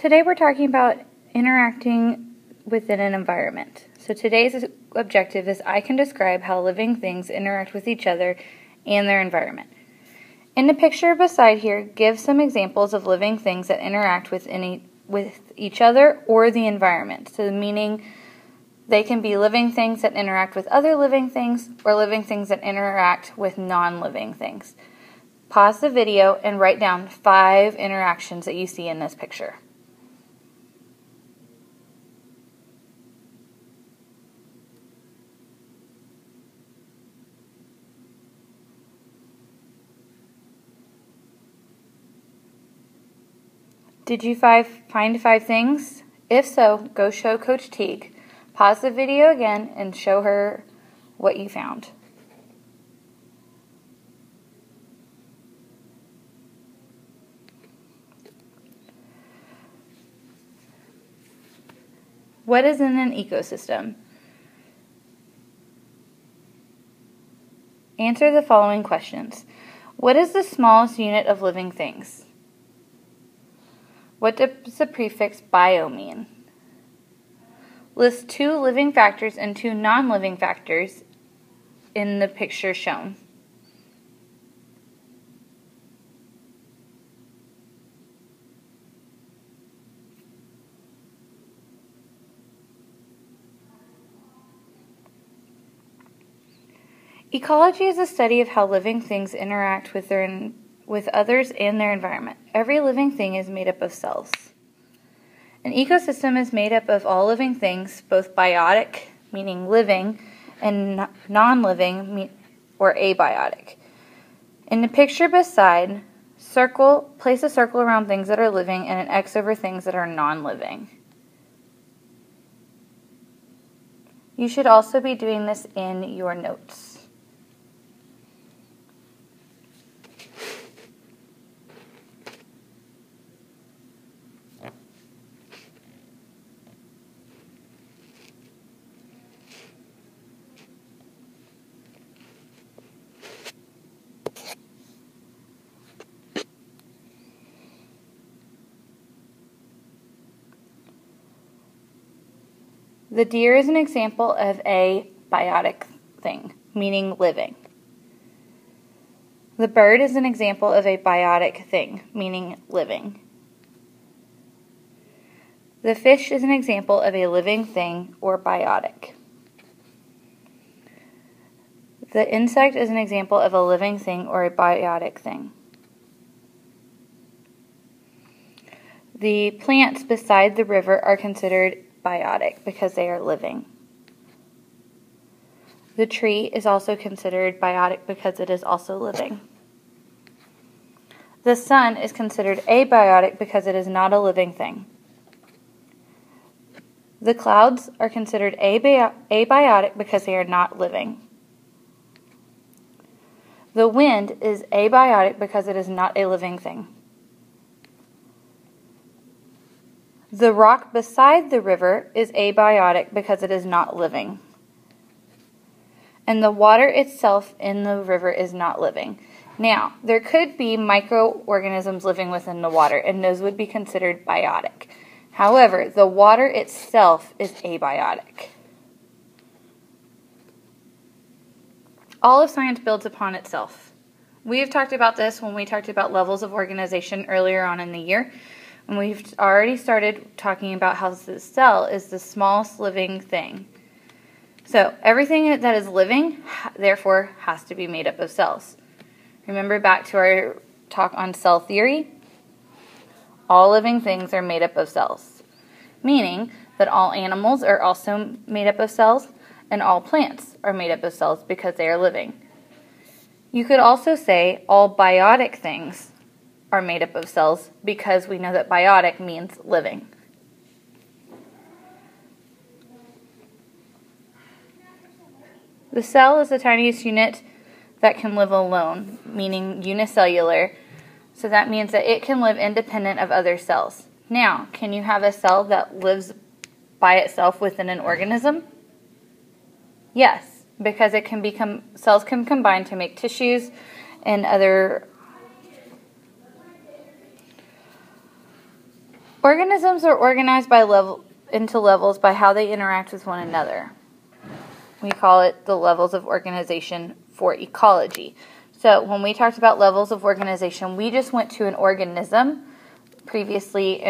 Today we're talking about interacting within an environment. So today's objective is I can describe how living things interact with each other and their environment. In the picture beside here, give some examples of living things that interact with each other or the environment. So meaning they can be living things that interact with other living things or living things that interact with non-living things. Pause the video and write down 5 interactions that you see in this picture. Did you find 5 things? If so, go show Coach Teague. Pause the video again and show her what you found. What is in an ecosystem? Answer the following questions. What is the smallest unit of living things? What does the prefix bio mean? List 2 living factors and 2 non-living factors in the picture shown. Ecology is a study of how living things interact with others and their environment. Every living thing is made up of cells. An ecosystem is made up of all living things, both biotic, meaning living, and non-living, or abiotic. In the picture beside, place a circle around things that are living and an X over things that are non-living. You should also be doing this in your notes. The deer is an example of a biotic thing, meaning living. The bird is an example of a biotic thing, meaning living. The fish is an example of a living thing or biotic. The insect is an example of a living thing or a biotic thing. The plants beside the river are considered biotic because they are living. The tree is also considered biotic because it is also living. The sun is considered abiotic because it is not a living thing. The clouds are considered abiotic because they are not living. The wind is abiotic because it is not a living thing. The rock beside the river is abiotic because it is not living. And the water itself in the river is not living. Now, there could be microorganisms living within the water, and those would be considered biotic. However, the water itself is abiotic. All of science builds upon itself. We have talked about this when we talked about levels of organization earlier on in the year. And we've already started talking about how the cell is the smallest living thing. So everything that is living, therefore, has to be made up of cells. Remember back to our talk on cell theory? All living things are made up of cells, meaning that all animals are also made up of cells, and all plants are made up of cells because they are living. You could also say all biotic things are made up of cells because we know that biotic means living. The cell is the tiniest unit that can live alone, meaning unicellular. So that means that it can live independent of other cells. Now, can you have a cell that lives by itself within an organism? Yes, because cells can combine to make tissues and other Organisms are organized into levels by how they interact with one another. We call it the levels of organization for ecology. So when we talked about levels of organization, we just went to an organism previously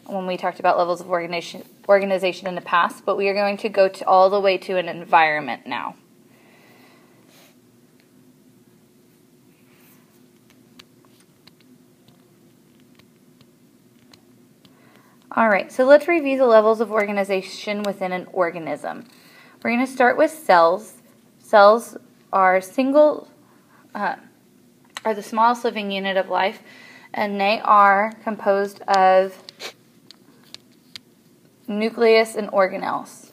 when we talked about levels of organization in the past, but we are going to go all the way to an environment now. All right, so let's review the levels of organization within an organism. We're going to start with cells. Cells are the smallest living unit of life, and they are composed of nucleus and organelles.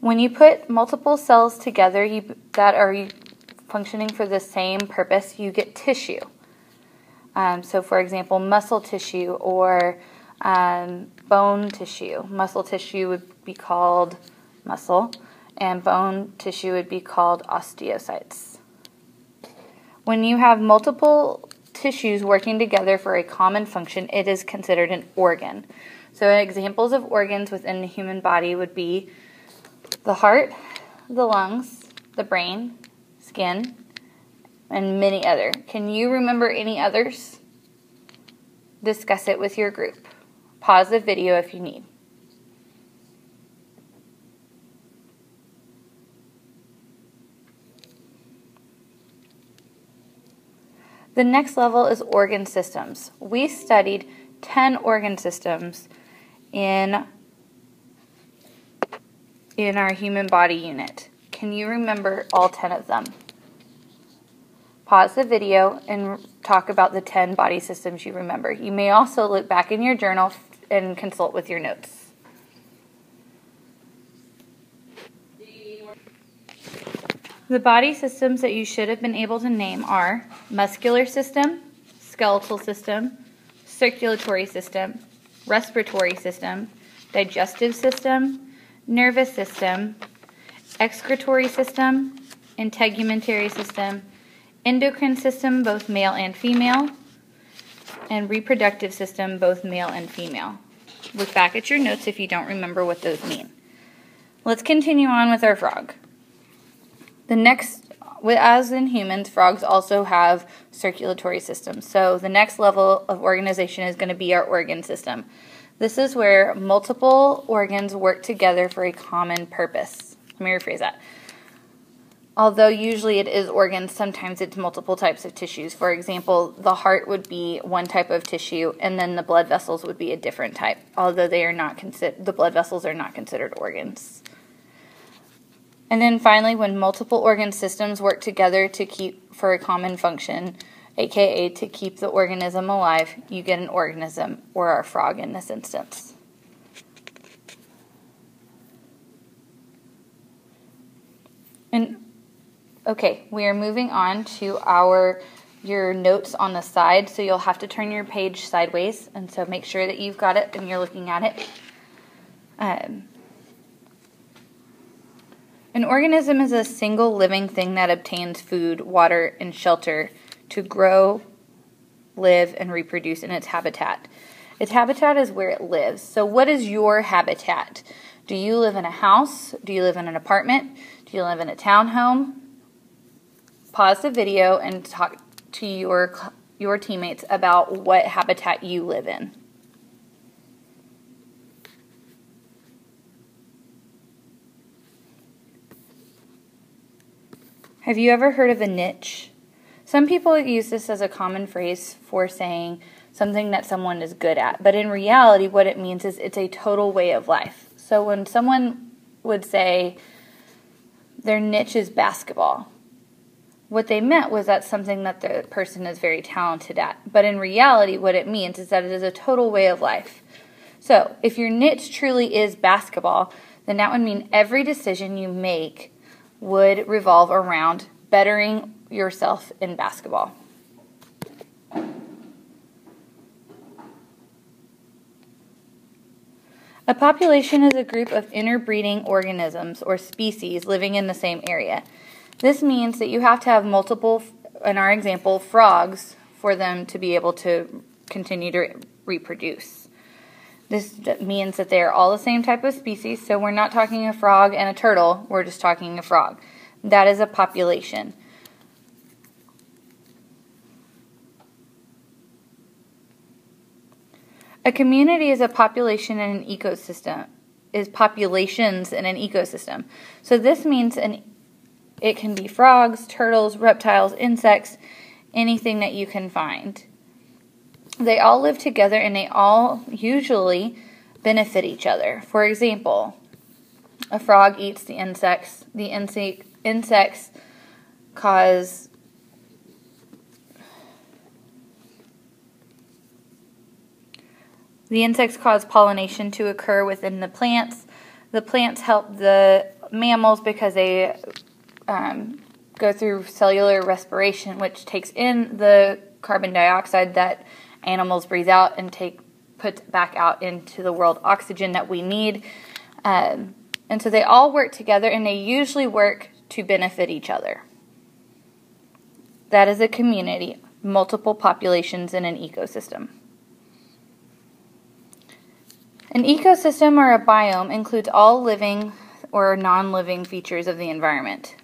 When you put multiple cells together that are functioning for the same purpose, you get tissue. So for example, muscle tissue or bone tissue. Muscle tissue would be called muscle, and bone tissue would be called osteocytes. When you have multiple tissues working together for a common function, it is considered an organ. So examples of organs within the human body would be the heart, the lungs, the brain, skin, and many other. Can you remember any others? Discuss it with your group. Pause the video if you need. The next level is organ systems. We studied 10 organ systems in our human body unit. Can you remember all 10 of them? Pause the video and talk about the 10 body systems you remember. You may also look back in your journal and consult with your notes. The body systems that you should have been able to name are muscular system, skeletal system, circulatory system, respiratory system, digestive system, nervous system, excretory system, integumentary system, endocrine system, both male and female, and reproductive system, both male and female. Look back at your notes if you don't remember what those mean. Let's continue on with our frog. The next, as in humans, frogs also have circulatory systems. So the next level of organization is going to be our organ system. This is where multiple organs work together for a common purpose. Let me rephrase that. Although usually it is organs, sometimes it's multiple types of tissues. For example, the heart would be one type of tissue, and then the blood vessels would be a different type, although the blood vessels are not considered organs. And then finally, when multiple organ systems work together for a common function, aka to keep the organism alive, you get an organism, or a frog in this instance. Okay, we are moving on to your notes on the side, so you'll have to turn your page sideways, and so make sure that you've got it and you're looking at it. An organism is a single living thing that obtains food, water, and shelter to grow, live, and reproduce in its habitat. Its habitat is where it lives. So what is your habitat? Do you live in a house? Do you live in an apartment? Do you live in a townhome? Pause the video and talk to your teammates about what habitat you live in. Have you ever heard of a niche? Some people use this as a common phrase for saying something that someone is good at, but in reality what it means is it's a total way of life. So when someone would say their niche is basketball, what they meant was that's something that the person is very talented at. But in reality what it means is that it is a total way of life. So if your niche truly is basketball, then that would mean every decision you make would revolve around bettering yourself in basketball. A population is a group of interbreeding organisms or species living in the same area. This means that you have to have multiple, in our example, frogs for them to be able to continue to reproduce. This means that they are all the same type of species, so we're not talking a frog and a turtle, we're just talking a frog. That is a population. A community is a population in an ecosystem, is populations in an ecosystem. So this means it can be frogs, turtles, reptiles, insects, anything that you can find. They all live together and they all usually benefit each other. For example, a frog eats the insects. The insects cause pollination to occur within the plants. The plants help the mammals because they go through cellular respiration, which takes in the carbon dioxide that animals breathe out and put back out into the world oxygen that we need. And so they all work together, and they usually work to benefit each other. That is a community, multiple populations in an ecosystem. An ecosystem or a biome includes all living or non-living features of the environment.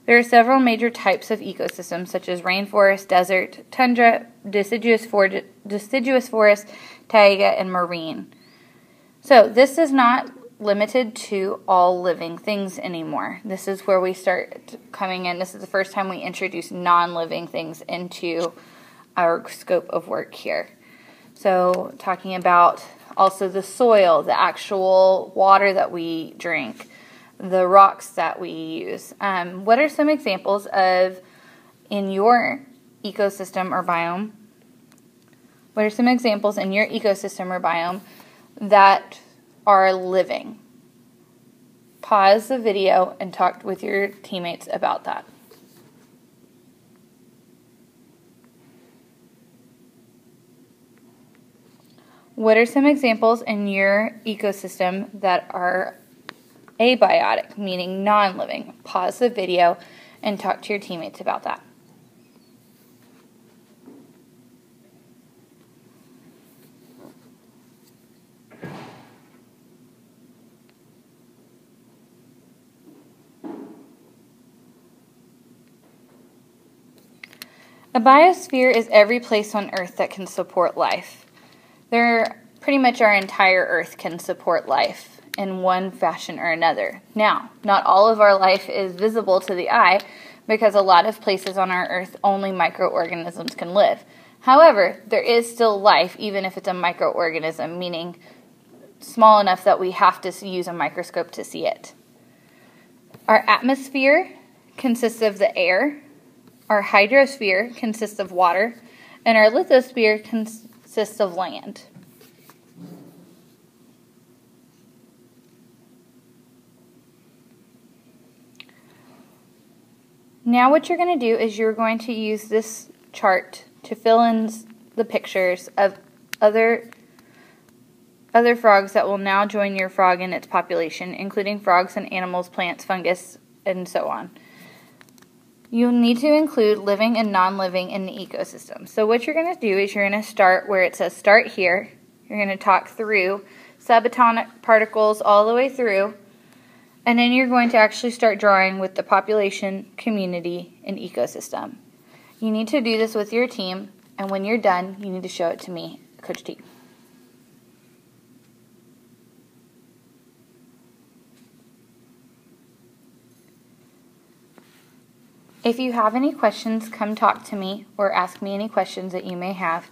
There are several major types of ecosystems, such as rainforest, desert, tundra, deciduous forest, taiga, and marine. So this is not limited to all living things anymore. This is where we start coming in. This is the first time we introduce non-living things into our scope of work here. So talking about also the soil, the actual water that we drink, the rocks that we use. What are some examples of, in your ecosystem or biome, what are some examples in your ecosystem or biome that are living? Pause the video and talk with your teammates about that. What are some examples in your ecosystem that are abiotic, meaning non-living? Pause the video and talk to your teammates about that. A biosphere is every place on Earth that can support life. Pretty much our entire Earth can support life in one fashion or another. Now, not all of our life is visible to the eye because a lot of places on our Earth only microorganisms can live. However, there is still life even if it's a microorganism, meaning small enough that we have to use a microscope to see it. Our atmosphere consists of the air, our hydrosphere consists of water, and our lithosphere consists of land. Now what you're going to do is you're going to use this chart to fill in the pictures of other frogs that will now join your frog in its population, including frogs and animals, plants, fungus, and so on. You'll need to include living and non-living in the ecosystem. So what you're going to do is you're going to start where it says start here. You're going to talk through subatomic particles all the way through. And then you're going to actually start drawing with the population, community, and ecosystem. You need to do this with your team, and when you're done, you need to show it to me, Coach T. If you have any questions, come talk to me or ask me any questions that you may have.